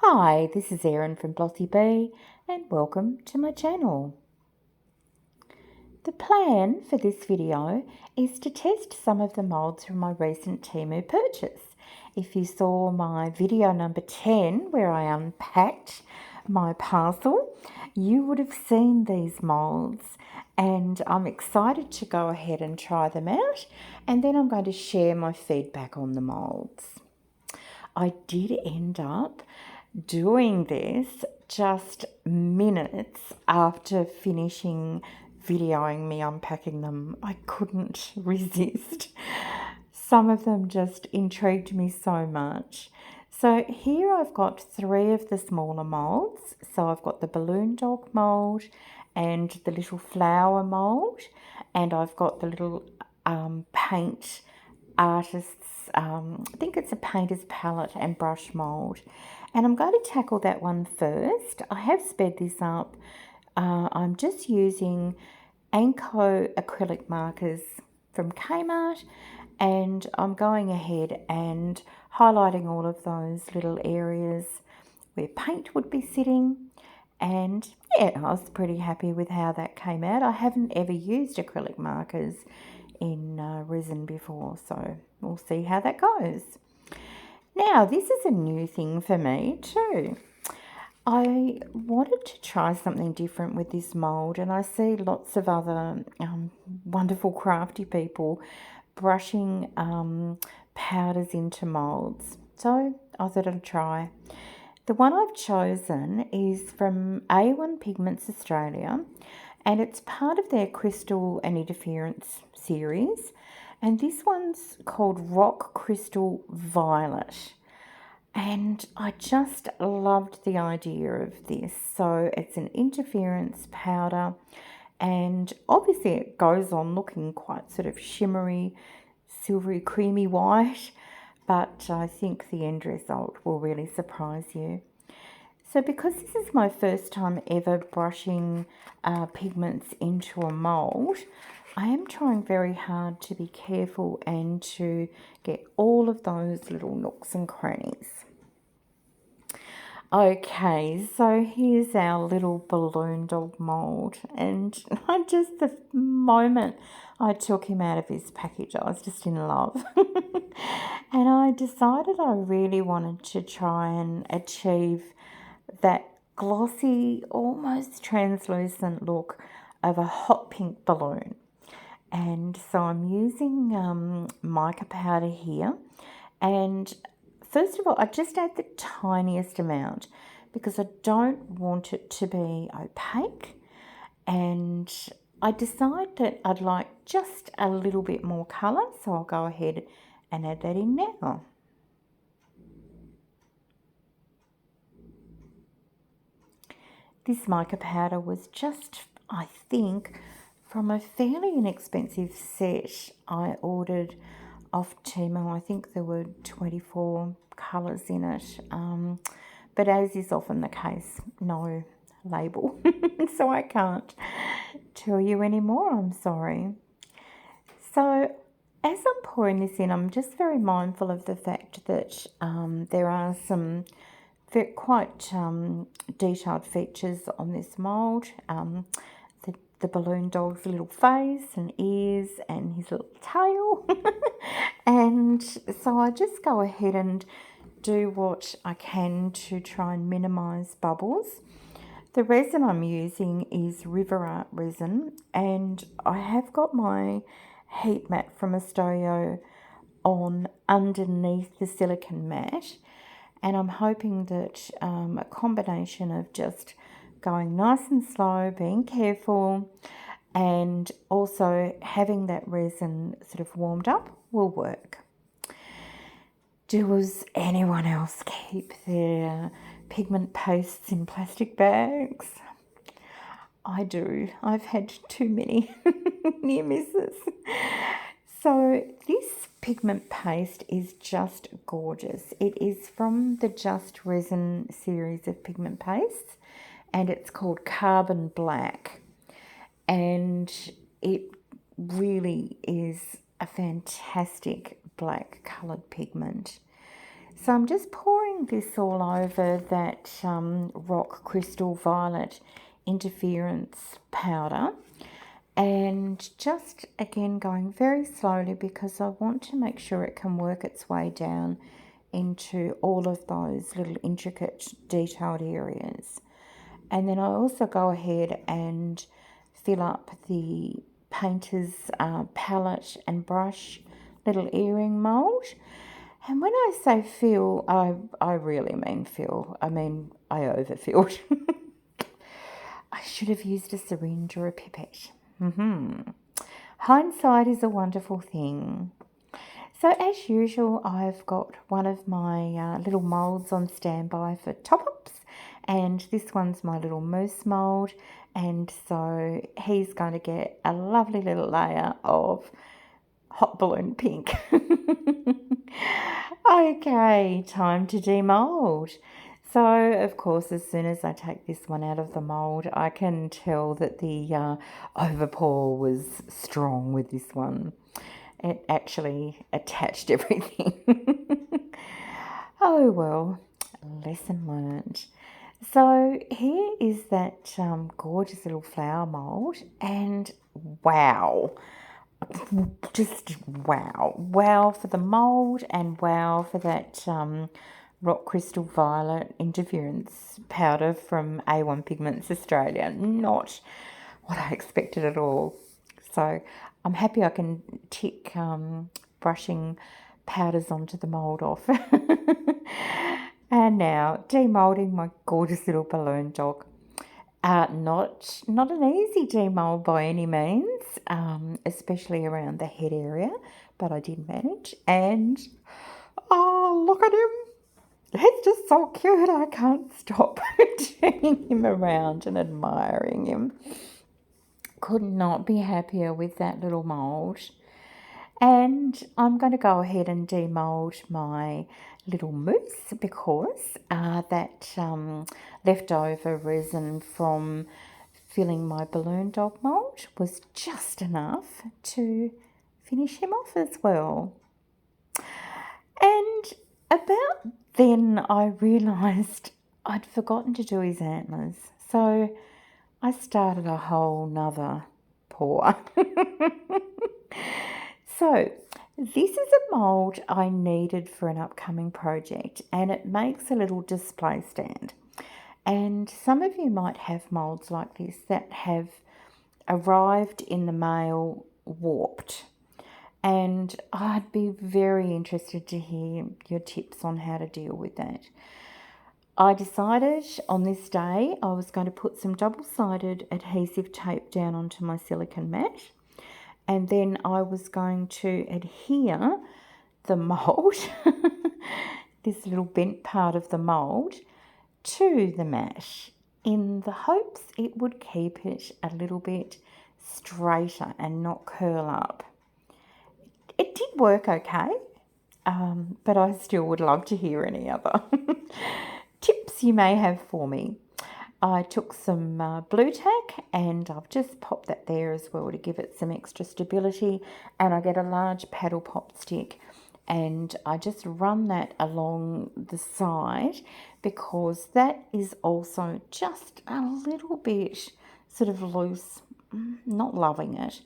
Hi, this is Erin from Glossy Bee and welcome to my channel. The plan for this video is to test some of the moulds from my recent TEMU purchase. If you saw my video number 10 where I unpacked my parcel, you would have seen these moulds and I'm excited to go ahead and try them out, and then I'm going to share my feedback on the moulds. I did end up doing this just minutes after finishing videoing me unpacking them. I couldn't resist. Some of them just intrigued me so much. So here I've got 3 of the smaller moulds. So I've got the balloon dog mould and the little flower mould, and I've got the little paint artists, I think it's a painter's palette and brush mould, and I'm going to tackle that one first. I have sped this up. I'm just using Anko acrylic markers from Kmart, and I'm going ahead and highlighting all of those little areas where paint would be sitting. And yeah, I was pretty happy with how that came out. I haven't ever used acrylic markers in resin before, so we'll see how that goes. Now, this is a new thing for me too. I wanted to try something different with this mould, and I see lots of other wonderful crafty people brushing powders into moulds, so I thought I'd try. The one I've chosen is from A1 Pigments Australia, and it's part of their Crystal and Interference series, and this one's called Rock Crystal Violet, and I just loved the idea of this. So it's an interference powder, and obviously it goes on looking quite sort of shimmery, silvery, creamy white, but I think the end result will really surprise you. So because this is my first time ever brushing pigments into a mould, I am trying very hard to be careful and to get all of those little nooks and crannies. Okay, so here's our little balloon dog mould, and the moment I took him out of his package, I was just in love. And I decided I really wanted to try and achieve that glossy, almost translucent look of a hot pink balloon. And so I'm using mica powder here, and first of all, I just add the tiniest amount because I don't want it to be opaque, and I decide that I'd like just a little bit more colour, so I'll go ahead and add that in now. This mica powder was just, I think, from a fairly inexpensive set I ordered off TEMU. I think there were 24 colours in it, but as is often the case, no label, so I can't tell you anymore, I'm sorry. So as I'm pouring this in, I'm just very mindful of the fact that there are some quite detailed features on this mould. The balloon dog's little face and ears and his little tail. And so I just go ahead and do what I can to try and minimise bubbles. The resin I'm using is River Art resin, and I have got my heat mat from Estoyo on underneath the silicone mat, and I'm hoping that a combination of just going nice and slow, being careful, and also having that resin sort of warmed up will work. Does anyone else keep their pigment pastes in plastic bags? I do. I've had too many near misses. So this pigment paste is just gorgeous. It is from the Just Resin series of pigment pastes, and it's called Carbon Black, and it really is a fantastic black coloured pigment. So I'm just pouring this all over that rock crystal violet interference powder, and just again going very slowly because I want to make sure it can work its way down into all of those little intricate detailed areas. And then I also go ahead and fill up the painter's palette and brush little earring mould. And when I say fill, I really mean fill. I mean, I overfilled. I should have used a syringe or a pipette. Hindsight is a wonderful thing. So as usual, I've got one of my little moulds on standby for top-ups, and this one's my little mousse mould, and so he's going to get a lovely little layer of hot balloon pink. Okay, time to demould. So, of course, as soon as I take this one out of the mould, I can tell that the overpour was strong with this one. It actually attached everything. Oh, well, lesson learned. So here is that gorgeous little flower mould, and wow. Just wow. Wow for the mould, and wow for that rock crystal violet interference powder from A1 Pigments Australia. Not what I expected at all. So I'm happy I can tick brushing powders onto the mould off. And now demoulding my gorgeous little balloon dog. Not an easy demould by any means, especially around the head area, but I did manage. And oh, look at him! He's just so cute. I can't stop turning him around and admiring him. Could not be happier with that little mould. And I'm going to go ahead and demould my little mousse because that leftover resin from filling my balloon dog mould was just enough to finish him off as well. And about then I realised I'd forgotten to do his antlers, so I started a whole nother pour. So this is a mould I needed for an upcoming project, and it makes a little display stand. And some of you might have moulds like this that have arrived in the mail warped. And I'd be very interested to hear your tips on how to deal with that. I decided on this day I was going to put some double-sided adhesive tape down onto my silicone mat. And then I was going to adhere the mould, this little bent part of the mould, to the mat in the hopes it would keep it a little bit straighter and not curl up. It did work okay, but I still would love to hear any other tips you may have for me. I took some blue tack and I've just popped that there as well to give it some extra stability, and I get a large paddle pop stick and I just run that along the side because that is also just a little bit sort of loose, not loving it.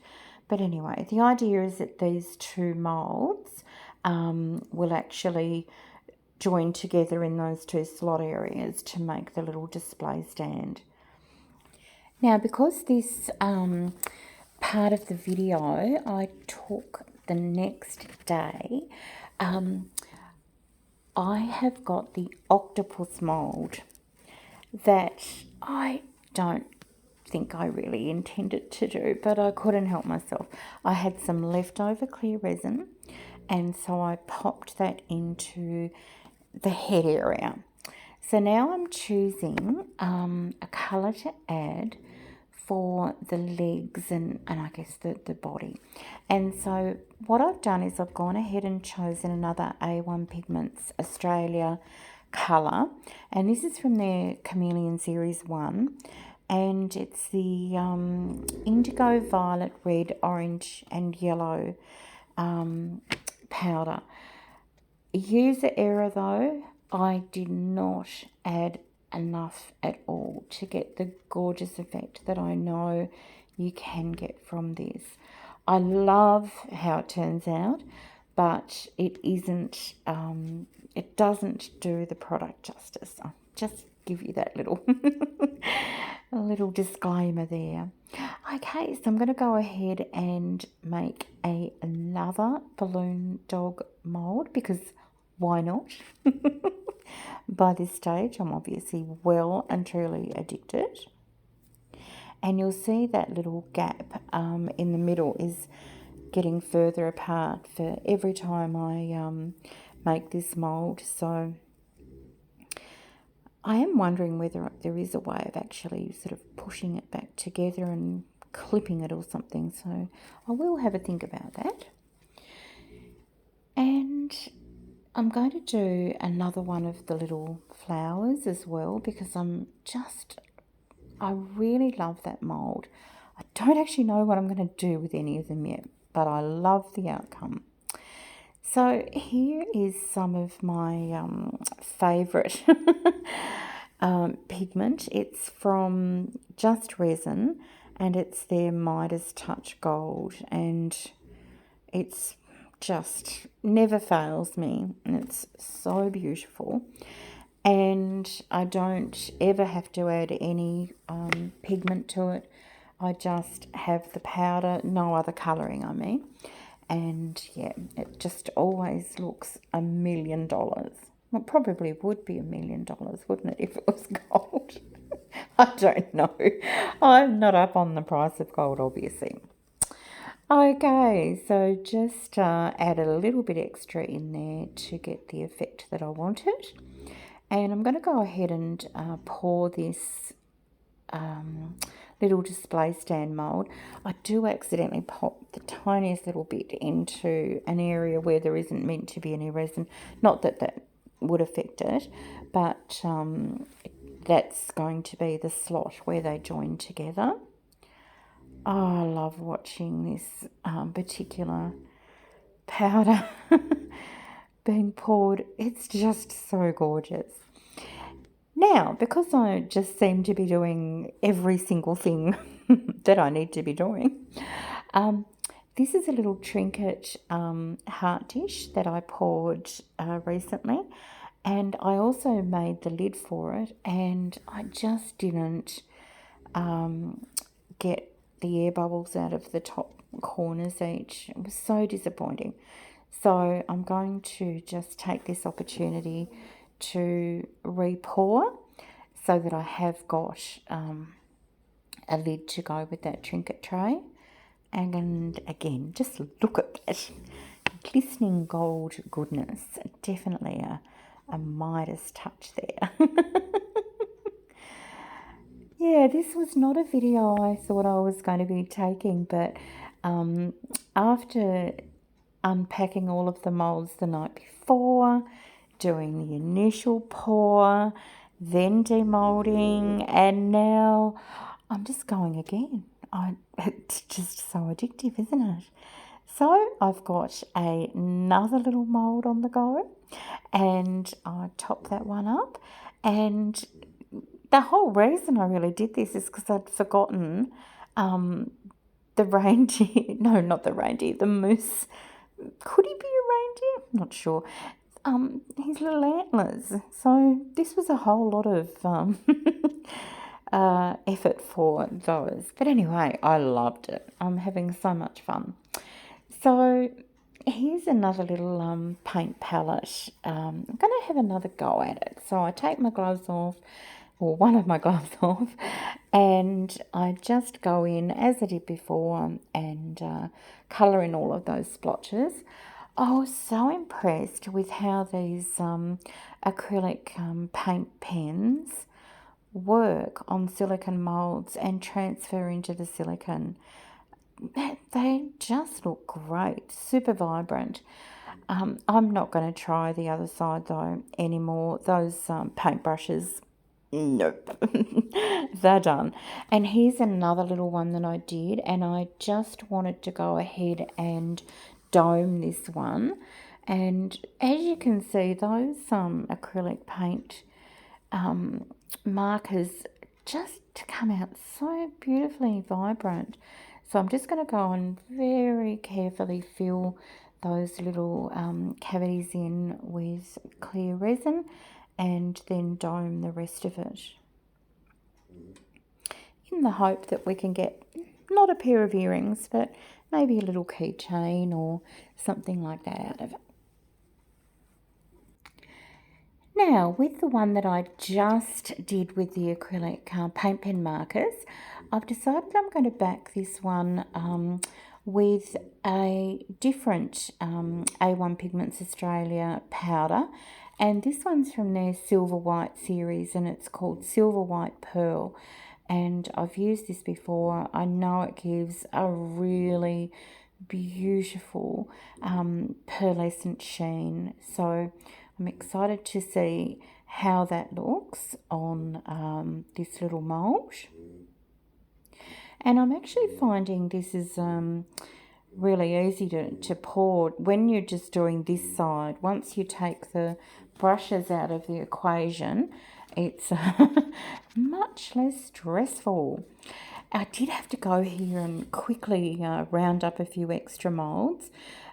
But anyway, the idea is that these two moulds will actually join together in those two slot areas to make the little display stand. Now, because this part of the video I took the next day, I have got the Octopus mould that I don't think I really intended to do, but I couldn't help myself. I had some leftover clear resin, and so I popped that into the head area. So now I'm choosing a colour to add for the legs and I guess the body. And so what I've done is I've gone ahead and chosen another A1 Pigments Australia colour, and this is from their Chameleon Series 1, and it's the indigo, violet, red, orange and yellow powder. User error though, I did not add enough at all to get the gorgeous effect that I know you can get from this. I love how it turns out, but it isn't, it doesn't do the product justice. I'll just give you that little, a little disclaimer there. Okay, so I'm going to go ahead and make another balloon dog mould because why not? By this stage, I'm obviously well and truly addicted. And you'll see that little gap in the middle is getting further apart for every time I make this mould. So I am wondering whether there is a way of actually sort of pushing it back together and clipping it or something. So I will have a think about that. And I'm going to do another one of the little flowers as well because I really love that mould. I don't actually know what I'm going to do with any of them yet, but I love the outcome. So here is some of my favourite pigment. It's from Just Resin and it's their Midas Touch Gold, and it's just never fails me, and it's so beautiful. And I don't ever have to add any pigment to it. I just have the powder, no other colouring I mean. And yeah, it just always looks $1 million. Well, it probably would be $1 million, wouldn't it, if it was gold? I don't know. I'm not up on the price of gold, obviously. Okay, so just add a little bit extra in there to get the effect that I wanted. And I'm going to go ahead and pour this little display stand mould. I do accidentally pop the tiniest little bit into an area where there isn't meant to be any resin. Not that that would affect it, but that's going to be the slot where they join together. Oh, I love watching this particular powder being poured. It's just so gorgeous. Now, because I just seem to be doing every single thing that I need to be doing, this is a little trinket heart dish that I poured recently, and I also made the lid for it, and I just didn't get the air bubbles out of the top corners each. It was so disappointing. So I'm going to just take this opportunity to re-pour so that I have got a lid to go with that trinket tray. And again, just look at that glistening gold goodness. Definitely a Midas touch there. Yeah, this was not a video I thought I was going to be taking, but after unpacking all of the moulds the night before, doing the initial pour, then demoulding, and now I'm just going again. It's just so addictive, isn't it? So I've got another little mould on the go, and I top that one up. And the whole reason I really did this is because I'd forgotten the reindeer. No, not the reindeer. The moose. Could he be a reindeer? I'm not sure. His little antlers. So this was a whole lot of effort for those. But anyway, I loved it. I'm having so much fun. So here's another little paint palette. I'm going to have another go at it. So I take my gloves off, or one of my gloves off, and I just go in as I did before and colour in all of those splotches. I was so impressed with how these acrylic paint pens work on silicone moulds and transfer into the silicone. They just look great, super vibrant. I'm not going to try the other side though anymore. Those paint brushes, nope, they're done. And here's another little one that I did, and I just wanted to go ahead and dome this one. And as you can see, those acrylic paint markers just come out so beautifully vibrant. So I'm just going to go and very carefully fill those little cavities in with clear resin and then dome the rest of it, in the hope that we can get not a pair of earrings, but maybe a little keychain or something like that out of it. Now, with the one that I just did with the acrylic paint pen markers, I've decided I'm going to back this one with a different A1 Pigments Australia powder. And this one's from their Silver White series, and it's called Silver White Pearl. And I've used this before. I know it gives a really beautiful pearlescent sheen. So I'm excited to see how that looks on this little mould. And I'm actually finding this is really easy to pour when you're just doing this side. Once you take the brushes out of the equation, it's much less stressful. I did have to go here and quickly round up a few extra moulds.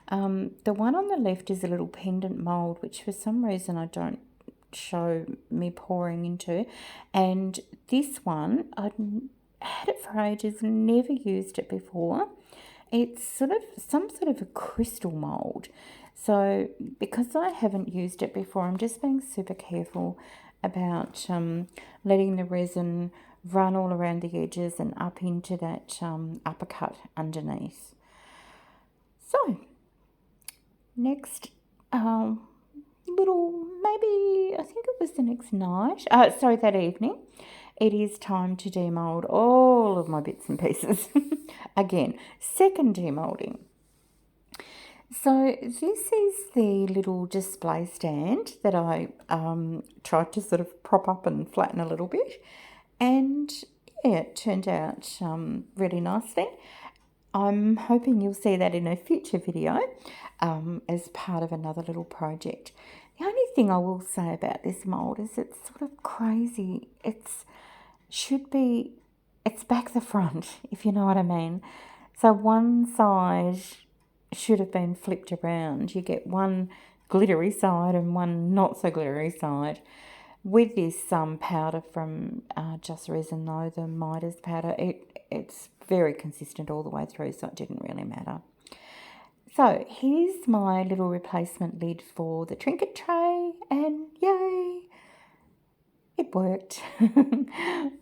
The one on the left is a little pendant mould, which for some reason I don't show me pouring into. And this one, I'd had it for ages, never used it before. It's sort of some sort of a crystal mould. So because I haven't used it before, I'm just being super careful about letting the resin run all around the edges and up into that uppercut underneath. So next little, maybe I think it was the next night, that evening, it is time to demould all of my bits and pieces. Again, second demoulding. So this is the little display stand that I tried to sort of prop up and flatten a little bit. And yeah, it turned out really nicely. I'm hoping you'll see that in a future video as part of another little project. The only thing I will say about this mould is it's sort of crazy. It's back the front, if you know what I mean. So one side should have been flipped around. You get one glittery side and one not so glittery side. With this powder from Just Resin, though, the Midas powder, it's very consistent all the way through, so it didn't really matter. So here's my little replacement lid for the trinket tray, and yay, it worked.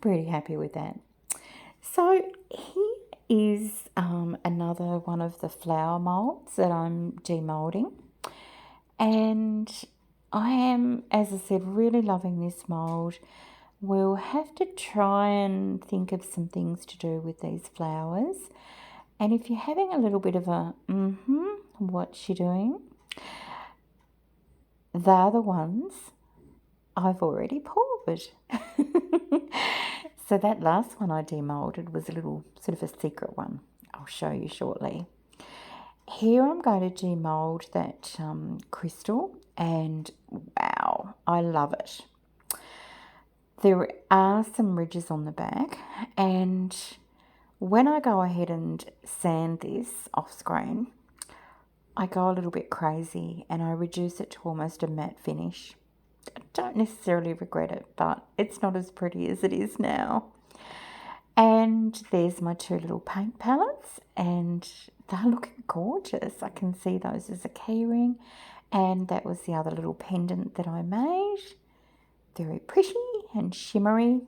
Pretty happy with that. So here is another one of the flower moulds that I'm demoulding, and I am, as I said, really loving this mould. We'll have to try and think of some things to do with these flowers. And if you're having a little bit of a, what's she doing? They're the ones I've already poured. So that last one I demoulded was a little sort of a secret one. I'll show you shortly. Here I'm going to demould that crystal, and wow, I love it. There are some ridges on the back, and when I go ahead and sand this off screen, I go a little bit crazy and I reduce it to almost a matte finish. I don't necessarily regret it, but it's not as pretty as it is now. And there's my two little paint palettes, and they're looking gorgeous. I can see those as a keyring, and that was the other little pendant that I made. Very pretty and shimmery.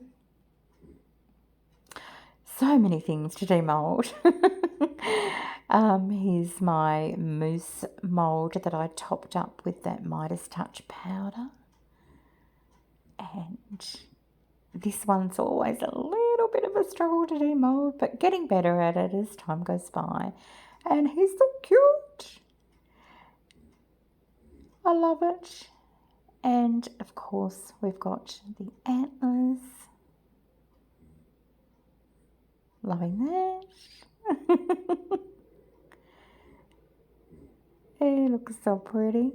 So many things to demould. Here's my mousse mould that I topped up with that Midas Touch powder. And this one's always a little bit of a struggle to demould, but getting better at it as time goes by. And he's so cute. I love it. And of course we've got the antlers. Loving that. It looks so pretty.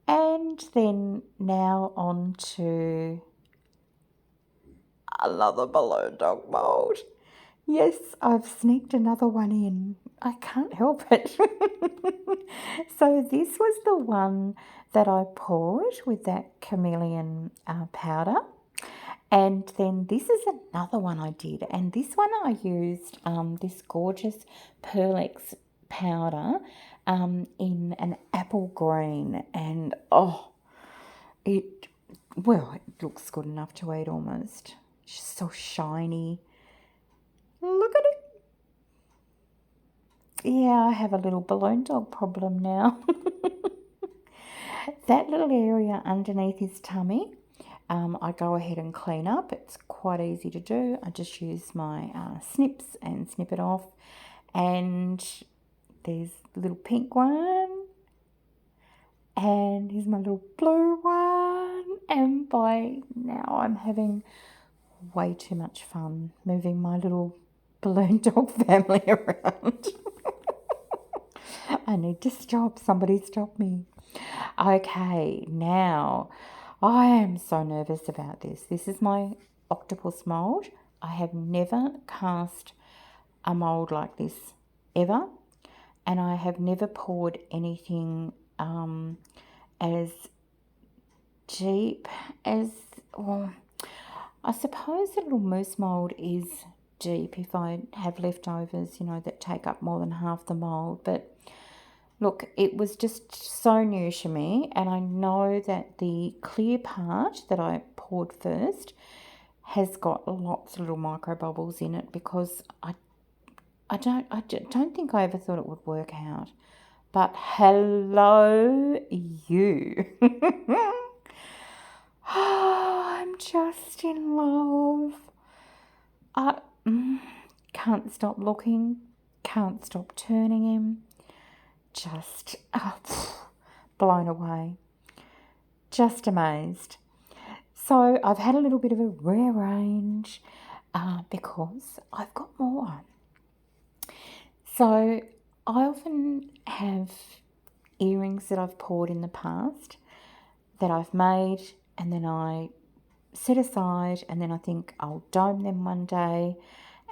And then now on to another balloon dog mould. Yes, I've sneaked another one in. I can't help it. So this was the one that I poured with that chameleon powder. And then this is another one I did. And this one I used this gorgeous Pearlex powder in an apple green. And it looks good enough to eat almost. It's just so shiny. Look at it. Yeah, I have a little balloon dog problem now. That little area underneath his tummy, I go ahead and clean up. It's quite easy to do. I just use my snips and snip it off. And there's the little pink one. And here's my little blue one. And by now I'm having way too much fun moving my little balloon dog family around. I need to stop. Somebody stop me. Okay, now I am so nervous about this. This is my octopus mould. I have never cast a mould like this ever, and I have never poured anything as deep as, well, I suppose a little mousse mould is deep if I have leftovers, that take up more than half the mould. But look, it was just so new to me, and I know that the clear part that I poured first has got lots of little micro bubbles in it, because I don't think I ever thought it would work out. But hello, you. I'm just in love. I can't stop looking, can't stop turning him. Just blown away, just amazed. So I've had a little bit of a rearrange because I've got more. So I often have earrings that I've poured in the past that I've made, and then I set aside, and then I think I'll dome them one day.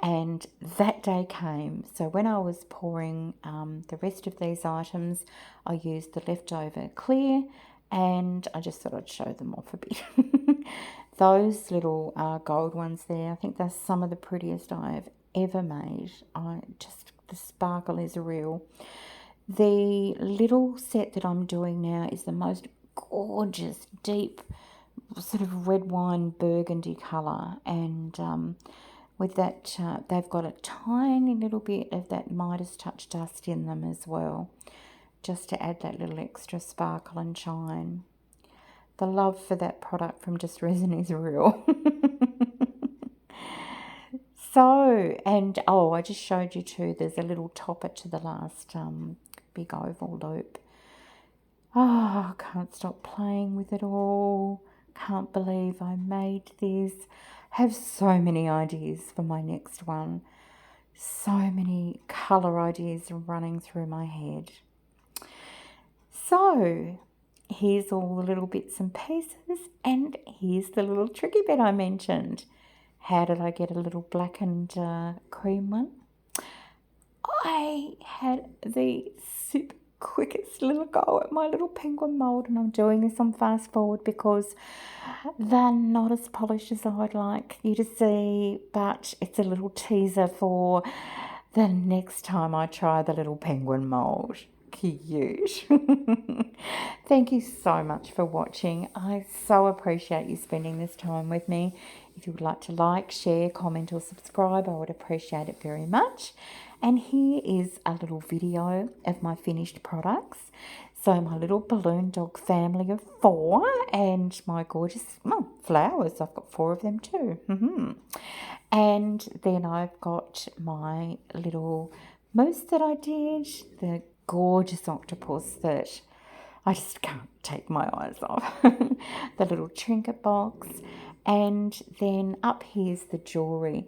And that day came. So when I was pouring the rest of these items, I used the leftover clear, and I just thought I'd show them off a bit. Those little gold ones there, I think they're some of the prettiest I've ever made. The sparkle is real. The little set that I'm doing now is the most gorgeous, deep, sort of red wine burgundy colour, and with that, they've got a tiny little bit of that Midas touch dust in them as well, just to add that little extra sparkle and shine. The love for that product from Just Resin is real. So, and I just showed you too, there's a little topper to the last big oval loop. I can't stop playing with it all. Can't believe I made this. Have so many ideas for my next one. So many colour ideas running through my head. So here's all the little bits and pieces, and here's the little tricky bit I mentioned. How did I get a little black and cream one? I had the super quickest little go at my little penguin mould, and I'm doing this on fast forward because they're not as polished as I'd like you to see, but it's a little teaser for the next time I try the little penguin mould. Cute. Thank you so much for watching. I so appreciate you spending this time with me. If you would like to like, share, comment or subscribe, I would appreciate it very much. And here is a little video of my finished products. So my little balloon dog family of 4 and my gorgeous flowers. I've got 4 of them too. And then I've got my little mousse that I did, the gorgeous octopus that I just can't take my eyes off. The little trinket box. And then up here's the jewellery.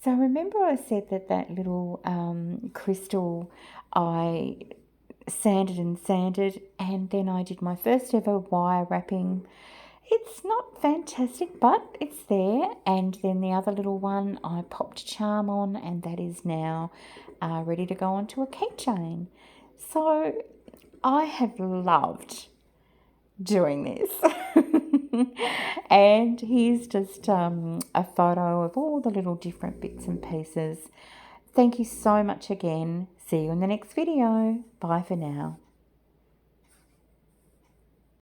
So remember I said that little crystal I sanded and sanded, and then I did my first ever wire wrapping. It's not fantastic, but it's there. And then the other little one I popped a charm on, and that is now ready to go onto a keychain. So I have loved doing this. And here's just a photo of all the little different bits and pieces. Thank you so much again. See you in the next video. Bye for now.